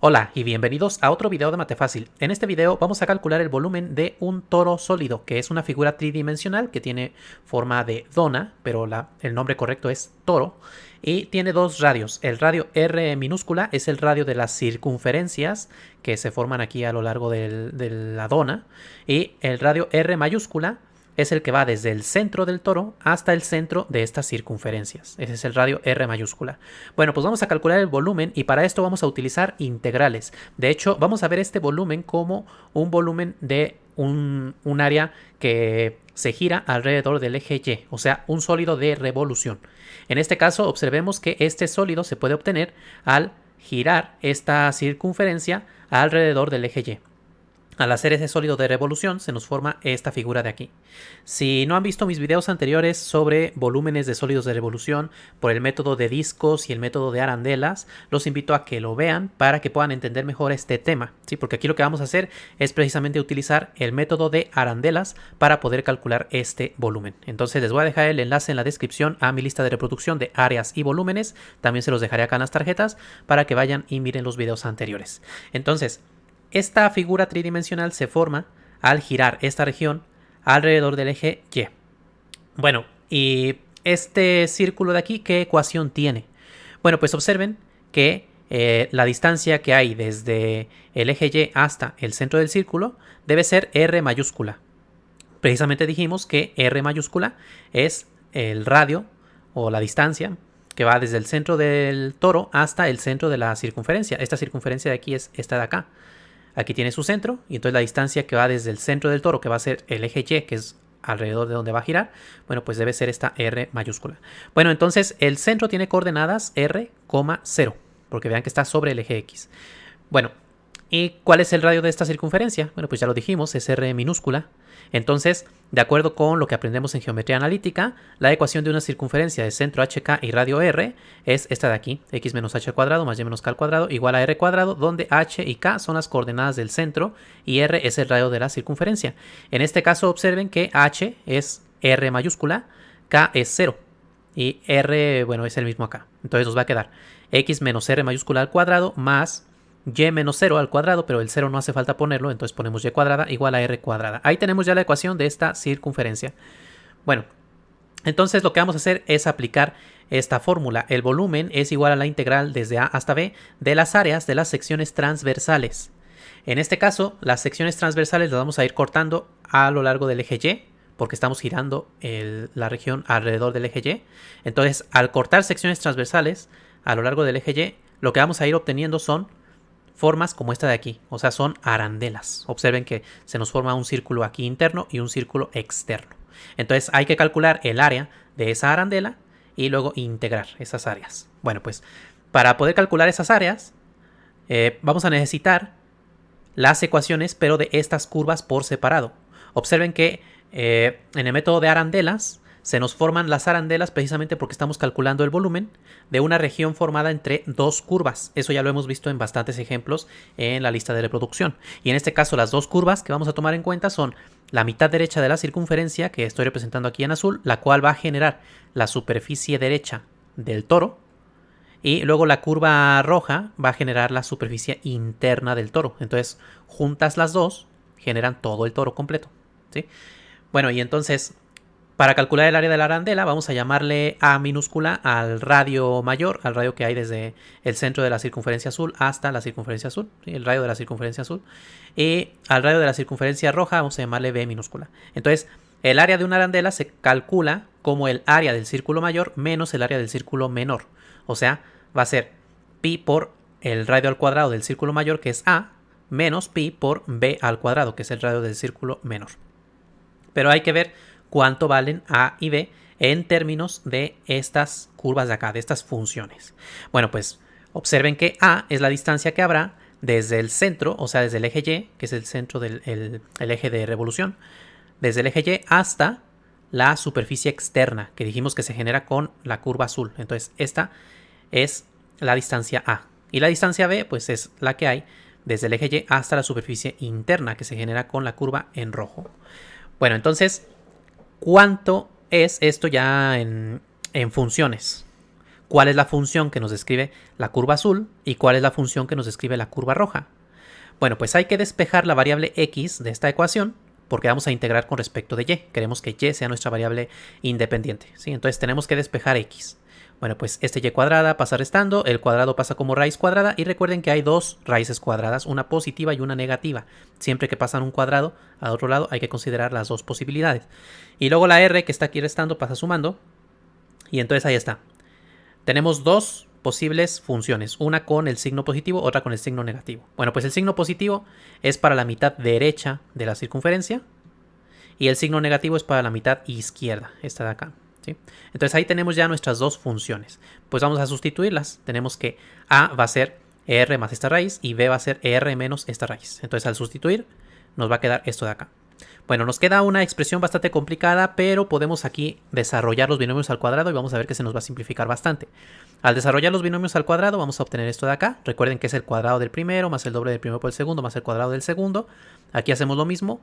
Hola y bienvenidos a otro video de Matefácil. En este video vamos a calcular el volumen de un toro sólido, que es una figura tridimensional que tiene forma de dona, pero el nombre correcto es toro, y tiene dos radios. El radio R minúscula es el radio de las circunferencias que se forman aquí a lo largo de la dona, y el radio R mayúscula es el que va desde el centro del toro hasta el centro de estas circunferencias. Ese es el radio R mayúscula. Bueno, pues vamos a calcular el volumen y para esto vamos a utilizar integrales. De hecho, vamos a ver este volumen como un volumen de un área que se gira alrededor del eje Y, o sea, un sólido de revolución. En este caso, observemos que este sólido se puede obtener al girar esta circunferencia alrededor del eje Y. Al hacer ese sólido de revolución se nos forma esta figura de aquí. Si no han visto mis videos anteriores sobre volúmenes de sólidos de revolución por el método de discos y el método de arandelas, los invito a que lo vean para que puedan entender mejor este tema, ¿sí? Porque aquí lo que vamos a hacer es precisamente utilizar el método de arandelas para poder calcular este volumen. Entonces les voy a dejar el enlace en la descripción a mi lista de reproducción de áreas y volúmenes. También se los dejaré acá en las tarjetas para que vayan y miren los videos anteriores. Entonces, esta figura tridimensional se forma al girar esta región alrededor del eje Y. Bueno, y este círculo de aquí, ¿qué ecuación tiene? Bueno, pues observen que la distancia que hay desde el eje Y hasta el centro del círculo debe ser R mayúscula. Precisamente dijimos que R mayúscula es el radio o la distancia que va desde el centro del toro hasta el centro de la circunferencia. Esta circunferencia de aquí es esta de acá. Aquí tiene su centro y entonces la distancia que va desde el centro del toro, que va a ser el eje Y, que es alrededor de donde va a girar, bueno, pues debe ser esta R mayúscula. Bueno, entonces el centro tiene coordenadas R, 0, porque vean que está sobre el eje X. Bueno, ¿y cuál es el radio de esta circunferencia? Bueno, pues ya lo dijimos, es R minúscula. Entonces, de acuerdo con lo que aprendemos en geometría analítica, la ecuación de una circunferencia de centro HK y radio R es esta de aquí, x menos h al cuadrado más y menos k al cuadrado igual a r cuadrado, donde h y k son las coordenadas del centro y r es el radio de la circunferencia. En este caso, observen que h es r mayúscula, k es 0 y r, bueno, es el mismo acá. Entonces nos va a quedar x menos r mayúscula al cuadrado más y menos 0 al cuadrado, pero el 0 no hace falta ponerlo, entonces ponemos y cuadrada igual a r cuadrada. Ahí tenemos ya la ecuación de esta circunferencia. Bueno, entonces lo que vamos a hacer es aplicar esta fórmula. El volumen es igual a la integral desde A hasta B de las áreas de las secciones transversales. En este caso, las secciones transversales las vamos a ir cortando a lo largo del eje Y, porque estamos girando la región alrededor del eje Y. Entonces, al cortar secciones transversales a lo largo del eje Y, lo que vamos a ir obteniendo son formas como esta de aquí, o sea, son arandelas. Observen que se nos forma un círculo aquí interno y un círculo externo. Entonces hay que calcular el área de esa arandela y luego integrar esas áreas. Bueno, pues para poder calcular esas áreas vamos a necesitar las ecuaciones, pero de estas curvas por separado. Observen que en el método de arandelas se nos forman las arandelas precisamente porque estamos calculando el volumen de una región formada entre dos curvas. Eso ya lo hemos visto en bastantes ejemplos en la lista de reproducción. Y en este caso las dos curvas que vamos a tomar en cuenta son la mitad derecha de la circunferencia, que estoy representando aquí en azul, la cual va a generar la superficie derecha del toro. Y luego la curva roja va a generar la superficie interna del toro. Entonces, juntas las dos, generan todo el toro completo, ¿sí? Bueno, y entonces, para calcular el área de la arandela, vamos a llamarle A minúscula al radio mayor, al radio que hay desde el centro de la circunferencia azul hasta la circunferencia azul, ¿sí? El radio de la circunferencia azul. Y al radio de la circunferencia roja vamos a llamarle B minúscula. Entonces, el área de una arandela se calcula como el área del círculo mayor menos el área del círculo menor. O sea, va a ser pi por el radio al cuadrado del círculo mayor, que es A, menos pi por B al cuadrado, que es el radio del círculo menor. Pero hay que ver cuánto valen A y B en términos de estas curvas de acá, de estas funciones. Bueno, pues observen que A es la distancia que habrá desde el centro, o sea, desde el eje Y, que es el centro del el eje de revolución, desde el eje Y hasta la superficie externa, que dijimos que se genera con la curva azul. Entonces, esta es la distancia A. Y la distancia B, pues es la que hay desde el eje Y hasta la superficie interna, que se genera con la curva en rojo. Bueno, entonces, ¿cuánto es esto ya en funciones? cuál es la función que nos describe la curva azul y cuál es la función que nos describe la curva roja. Bueno, pues hay que despejar la variable x de esta ecuación porque vamos a integrar con respecto de y. Queremos que y sea nuestra variable independiente, ¿sí? Entonces tenemos que despejar x. Bueno, pues este y cuadrada pasa restando, el cuadrado pasa como raíz cuadrada y recuerden que hay dos raíces cuadradas, una positiva y una negativa. Siempre que pasan un cuadrado al otro lado hay que considerar las dos posibilidades. Y luego la r que está aquí restando pasa sumando y entonces ahí está. Tenemos dos posibles funciones, una con el signo positivo, otra con el signo negativo. Bueno, pues el signo positivo es para la mitad derecha de la circunferencia y el signo negativo es para la mitad izquierda, esta de acá. ¿Sí? Entonces ahí tenemos ya nuestras dos funciones. Pues vamos a sustituirlas. Tenemos que a va a ser r más esta raíz y b va a ser r menos esta raíz. Entonces al sustituir nos va a quedar esto de acá. Bueno, nos queda una expresión bastante complicada, pero podemos aquí desarrollar los binomios al cuadrado y vamos a ver que se nos va a simplificar bastante. Al desarrollar los binomios al cuadrado vamos a obtener esto de acá. Recuerden que es el cuadrado del primero más el doble del primero por el segundo más el cuadrado del segundo. Aquí hacemos lo mismo.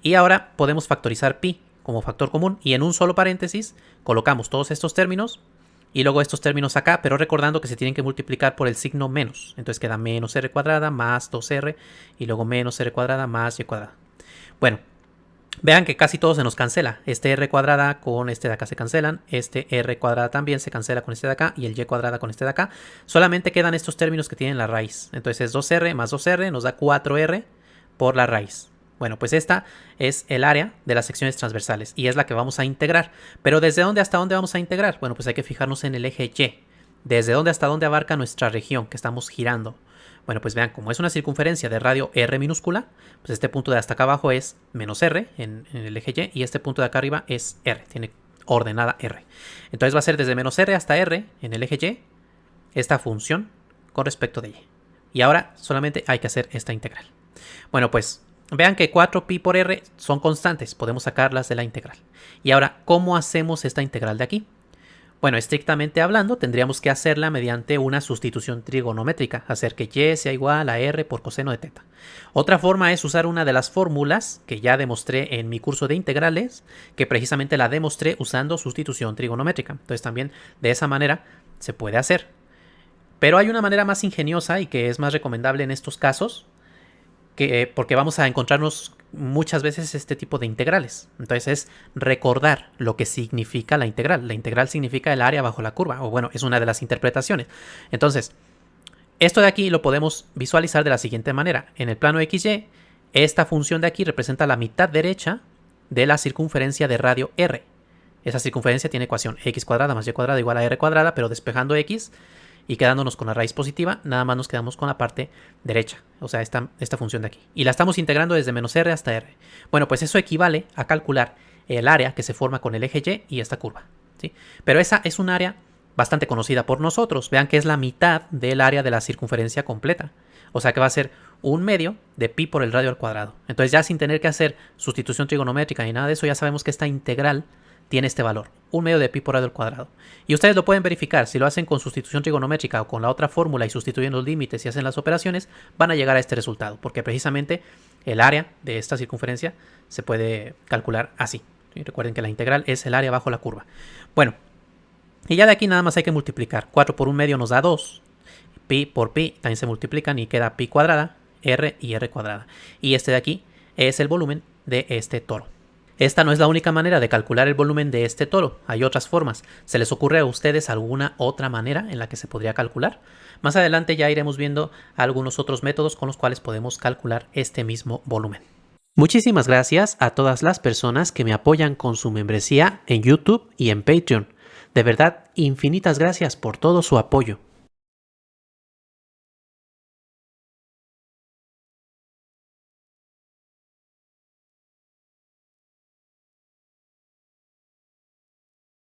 Y ahora podemos factorizar pi como factor común y en un solo paréntesis colocamos todos estos términos y luego estos términos acá, pero recordando que se tienen que multiplicar por el signo menos. Entonces queda menos r cuadrada más 2r y luego menos r cuadrada más y cuadrada. Bueno, vean que casi todo se nos cancela. Este r cuadrada con este de acá se cancelan. Este r cuadrada también se cancela con este de acá. Y el y cuadrada con este de acá. Solamente quedan estos términos que tienen la raíz. Entonces 2r más 2r nos da 4r por la raíz. Bueno, pues esta es el área de las secciones transversales. Y es la que vamos a integrar. Pero ¿desde dónde hasta dónde vamos a integrar? Bueno, pues hay que fijarnos en el eje y. ¿Desde dónde hasta dónde abarca nuestra región que estamos girando? Bueno, pues vean, como es una circunferencia de radio r minúscula, pues este punto de hasta acá abajo es menos r en el eje y este punto de acá arriba es r, tiene ordenada r. Entonces va a ser desde menos r hasta r en el eje y esta función con respecto de y. Y ahora solamente hay que hacer esta integral. Bueno, pues vean que 4pi por r son constantes, podemos sacarlas de la integral. Y ahora, ¿cómo hacemos esta integral de aquí? Bueno, estrictamente hablando, tendríamos que hacerla mediante una sustitución trigonométrica, hacer que y sea igual a r por coseno de teta. Otra forma es usar una de las fórmulas que ya demostré en mi curso de integrales, que precisamente la demostré usando sustitución trigonométrica. Entonces también de esa manera se puede hacer. Pero hay una manera más ingeniosa y que es más recomendable en estos casos, porque vamos a encontrarnos muchas veces este tipo de integrales. Entonces es recordar lo que significa la integral. La integral significa el área bajo la curva, o bueno, es una de las interpretaciones. Entonces, esto de aquí lo podemos visualizar de la siguiente manera. En el plano XY, esta función de aquí representa la mitad derecha de la circunferencia de radio R. Esa circunferencia tiene ecuación x cuadrada más y cuadrada igual a r cuadrada, pero despejando x y quedándonos con la raíz positiva, nada más nos quedamos con la parte derecha, o sea, esta función de aquí. Y la estamos integrando desde menos r hasta r. Bueno, pues eso equivale a calcular el área que se forma con el eje y esta curva, ¿sí? Pero esa es un área bastante conocida por nosotros. Vean que es la mitad del área de la circunferencia completa. O sea que va a ser 1/2 de pi por el radio al cuadrado. Entonces ya sin tener que hacer sustitución trigonométrica ni nada de eso, ya sabemos que esta integral tiene este valor, 1/2 de pi por radio al cuadrado. Y ustedes lo pueden verificar, si lo hacen con sustitución trigonométrica o con la otra fórmula y sustituyen los límites y hacen las operaciones, van a llegar a este resultado, porque precisamente el área de esta circunferencia se puede calcular así. ¿Sí? Recuerden que la integral es el área bajo la curva. Bueno, y ya de aquí nada más hay que multiplicar. 4 por 1/2 nos da 2. Pi por pi también se multiplican y queda pi cuadrada, r y r cuadrada. Y este de aquí es el volumen de este toro. Esta no es la única manera de calcular el volumen de este toro, hay otras formas. ¿Se les ocurre a ustedes alguna otra manera en la que se podría calcular? Más adelante ya iremos viendo algunos otros métodos con los cuales podemos calcular este mismo volumen. Muchísimas gracias a todas las personas que me apoyan con su membresía en YouTube y en Patreon. De verdad, infinitas gracias por todo su apoyo.